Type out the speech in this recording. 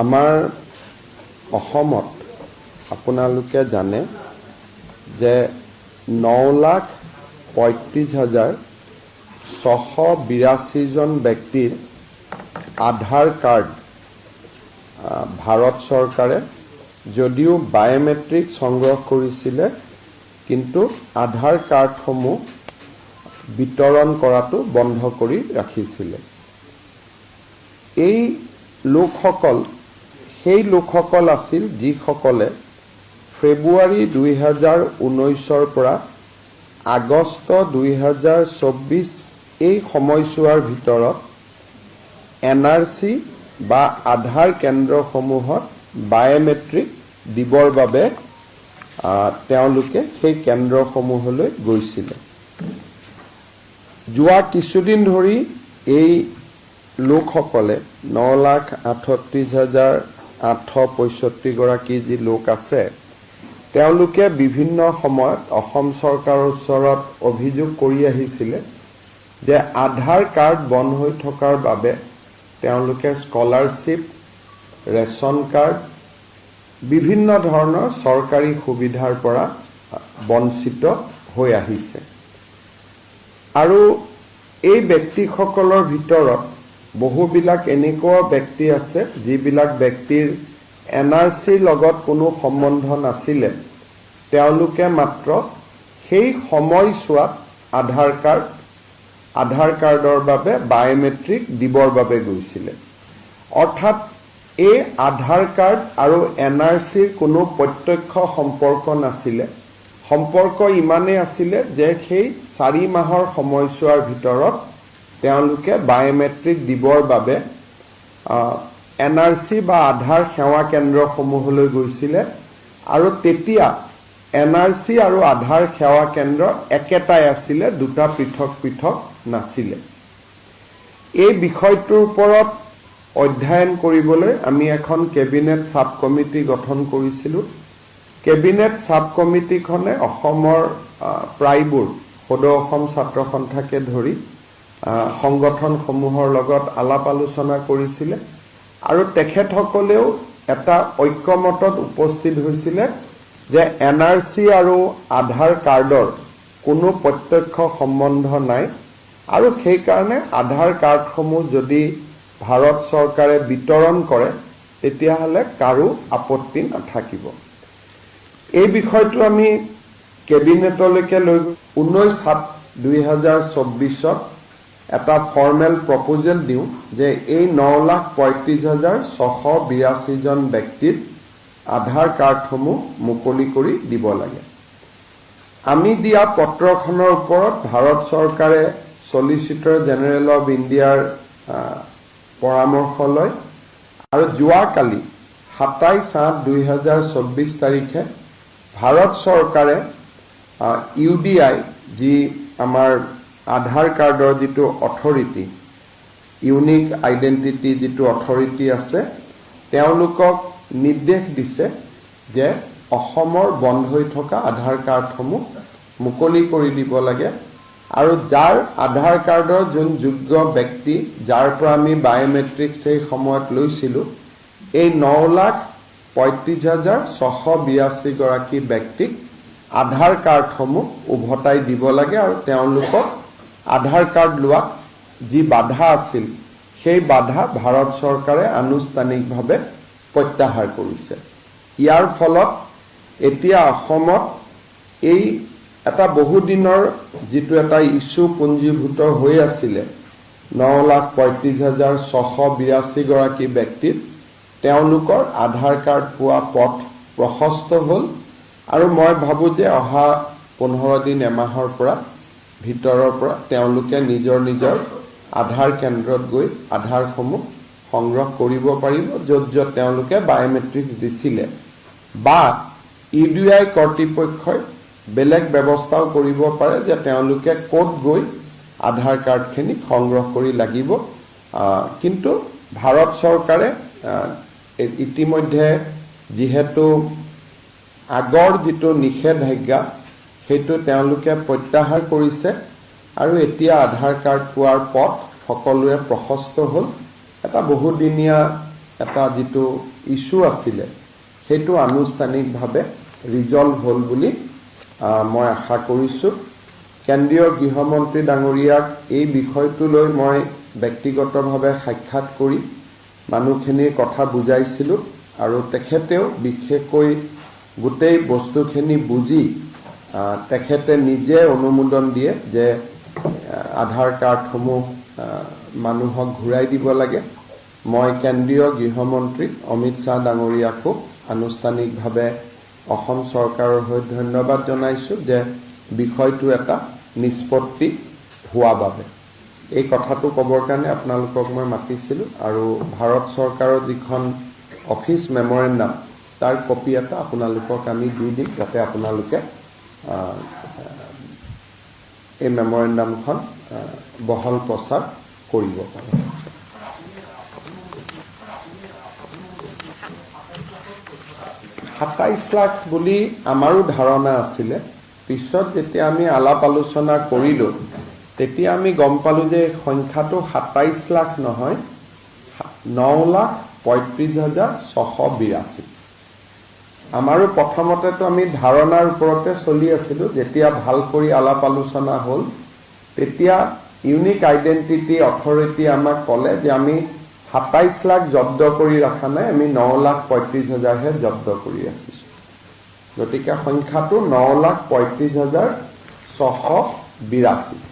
আমাৰ অসমত আপোনালোকে জানে যে 9,35,682 জন ব্যক্তিৰ আধাৰ কাৰ্ড ভাৰত চৰকাৰে যদিও বায়োমেট্ৰিক সংগ্ৰহ কৰিছিলে কিন্তু আধাৰ কাৰ্ডসমূহ বিতৰণ কৰাটো বন্ধ কৰি ৰাখিছিলে। এই লোকসকল সেই লোকসকল আছিল যিসকলে ফেব্ৰুৱাৰী 2019 পৰা আগষ্ট 2024 এই সময়ছোৱাৰ ভিতৰত এনআৰচি বা আধাৰ কেন্দ্ৰসমূহত বায়োমেট্ৰিক দিবৰ বাবে তেওঁলোকে সেই কেন্দ্ৰসমূহলৈ গৈছিলে। যোৱা কিছুদিন ধৰি এই লোকসকলে 9,38,865 গৰাকী যি লোক আছে তেওঁলোকে বিভিন্ন সময়ত অসম চৰকাৰৰ ওচৰত অভিযোগ কৰি আহিছিলে যে আধাৰ কাৰ্ড বন্ধ হৈ থকাৰ বাবে তেওঁলোকে স্কলাৰশ্বিপ, ৰেচন কাৰ্ড, বিভিন্ন ধৰণৰ চৰকাৰী সুবিধাৰ পৰা বঞ্চিত হৈ আহিছে। আৰু এই ব্যক্তিসকলৰ ভিতৰত বহুবিলাক এনেকুৱা ব্যক্তি আছে যিবিলাক ব্যক্তিৰ এনআৰচিৰ লগত কোনো সম্বন্ধ নাছিলে, তেওঁলোকে মাত্ৰ সেই সময়ছোৱাত আধাৰ কাৰ্ডৰ বাবে বায়োমেট্ৰিক দিবৰ বাবে গৈছিলে। অৰ্থাৎ এই আধাৰ কাৰ্ড আৰু এনআৰচিৰ কোনো প্ৰত্যক্ষ সম্পৰ্ক নাছিলে। সম্পৰ্ক ইমানেই আছিলে যে সেই 4 মাহৰ সময়ছোৱাৰ ভিতৰত তেওঁলোকে বায়োমেট্ৰিক দিবৰ বাবে এনআৰচি বা আধাৰ সেৱা কেন্দ্ৰসমূহলৈ গৈছিলে আৰু তেতিয়া এনআৰচি আৰু আধাৰ সেৱা কেন্দ্ৰ একেটাই আছিলে, দুটা পৃথক পৃথক নাছিলে। এই বিষয়টোৰ ওপৰত অধ্যয়ন কৰিবলৈ আমি এখন কেবিনেট সাব কমিটি গঠন কৰিছিলোঁ। কেবিনেট সাব কমিটিখনে অসমৰ প্ৰায়বোৰ সদৌ অসম ছাত্ৰ সন্থাকে ধৰি সংগঠনসমূহৰ লগত আলাপ আলোচনা কৰিছিলে আৰু তেখেতসকলেও এটা ঐক্যমতত উপস্থিত হৈছিলে যে এনআৰচি আৰু আধাৰ কাৰ্ডৰ কোনো প্ৰত্যক্ষ সম্বন্ধ নাই আৰু সেইকাৰণে আধাৰ কাৰ্ডসমূহ যদি ভাৰত চৰকাৰে বিতৰণ কৰে তেতিয়াহ'লে কাৰো আপত্তি নাথাকিব। এই বিষয়টো আমি কেবিনেটলৈকে লৈ 19/7/2024 এটা ফৰ্মেল প্ৰপ'জেল দিওঁ যে এই 9,35,682 জন ব্যক্তিৰ আধাৰ কাৰ্ডসমূহ মুকলি কৰি দিব লাগে। আমি দিয়া পত্ৰখনৰ ওপৰত ভাৰত চৰকাৰে চলিচিটৰ জেনেৰেল অৱ ইণ্ডিয়াৰ পৰামৰ্শ লয় আৰু যোৱাকালি 27/8/2024 তাৰিখে ভাৰত চৰকাৰে UDI যি আমাৰ আধাৰ কাৰ্ডৰ যিটো অথৰিটি, ইউনিক আইডেণ্টিটি যিটো অথৰিটি আছে, তেওঁলোকক নিৰ্দেশ দিছে যে অসমৰ বন্ধ হৈ থকা আধাৰ কাৰ্ডসমূহ মুকলি কৰি দিব লাগে আৰু যাৰ আধাৰ কাৰ্ডৰ যোন যোগ্য ব্যক্তি যাৰ পৰা আমি বায়োমেট্ৰিক সেই সময়ত লৈছিলোঁ, এই 9,35,682 গৰাকী ব্যক্তিক আধাৰ কাৰ্ডসমূহ উভতাই দিব লাগে আৰু তেওঁলোকক আধাৰ কাৰ্ড লোৱাত যি বাধা আছিল সেই বাধা ভাৰত চৰকাৰে আনুষ্ঠানিকভাৱে প্ৰত্যাহাৰ কৰিছে। ইয়াৰ ফলত এতিয়া অসমত এই এটা বহুদিনৰ যিটো এটা ইছ্যু পুঞ্জীভূত হৈ আছিলে 9,35,682 গৰাকী ব্যক্তিৰ তেওঁলোকৰ আধাৰ কাৰ্ড পোৱা পথ প্ৰশস্ত হ'ল আৰু মই ভাবোঁ যে অহা 15 দিন এমাহৰ পৰা ভিতৰৰ পৰা তেওঁলোকে নিজৰ নিজৰ আধাৰ কেন্দ্ৰত গৈ আধাৰসমূহ সংগ্ৰহ কৰিব পাৰিব য'ত য'ত তেওঁলোকে বায়োমেট্ৰিক্স দিছিলে, বা UDI কৰ্তৃপক্ষই বেলেগ ব্যৱস্থাও কৰিব পাৰে যে তেওঁলোকে ক'ত গৈ আধাৰ কাৰ্ডখিনি সংগ্ৰহ কৰি লাগিব। কিন্তু ভাৰত চৰকাৰে ইতিমধ্যে যিহেতু আগৰ যিটো নিষেধাজ্ঞা সেইটো তেওঁলোকে প্ৰত্যাহাৰ কৰিছে আৰু এতিয়া আধাৰ কাৰ্ড পোৱাৰ পথ সকলোৰে প্ৰশস্ত হ'ল। এটা বহুদিনীয়া এটা যিটো ইস্যু আছিলে সেইটো আনুষ্ঠানিকভাৱে ৰিজলভ হ'ল বুলি মই আশা কৰিছোঁ। কেন্দ্ৰীয় গৃহমন্ত্ৰী ডাঙৰীয়াক এই বিষয়টো লৈ মই ব্যক্তিগতভাৱে সাক্ষাৎ কৰি মানুহখিনিৰ কথা বুজাইছিলোঁ আৰু তেখেতেও বিশেষকৈ গোটেই বস্তুখিনি বুজি তেখেতে নিজে অনুমোদন দিয়ে যে আধাৰ কাৰ্ডসমূহ মানুহক ঘূৰাই দিব লাগে। মই কেন্দ্ৰীয় গৃহমন্ত্ৰী অমিত শ্বাহ ডাঙৰীয়াকো আনুষ্ঠানিকভাৱে অসম চৰকাৰৰ হৈ ধন্যবাদ জনাইছোঁ যে বিষয়টো এটা নিষ্পত্তি হোৱা বাবে। এই কথাটো ক'বৰ কাৰণে আপোনালোকক মই মাতিছিলোঁ আৰু ভাৰত চৰকাৰৰ যিখন অফিচ মেমৰেণ্ডাম তাৰ কপি এটা আপোনালোকক আমি দি দিম যাতে আপোনালোকে এই মেমৰেণ্ডামখন বহল প্ৰচাৰ কৰিব পাৰে। ২৭ লাখ বুলি আমাৰো ধাৰণা আছিলে। পিছত যেতিয়া আমি আলাপ আলোচনা কৰিলোঁ তেতিয়া আমি গম পালোঁ যে সংখ্যাটো ২৭ লাখ নহয়, ৯,৩৫,৬৮২। আমাৰো প্ৰথমতেতো আমি ধাৰণাৰ ওপৰতে চলি আছিলোঁ। যেতিয়া ভাল কৰি আলাপ আলোচনা হ'ল তেতিয়া ইউনিক আইডেণ্টিটি অথৰিটি আমাক ক'লে যে আমি ২৭ লাখ জব্দ কৰি ৰখা নাই, আমি ৯,৩৫,০০০হে জব্দ কৰি ৰাখিছোঁ। গতিকে সংখ্যাটো ৯,৩৫,৬৮২।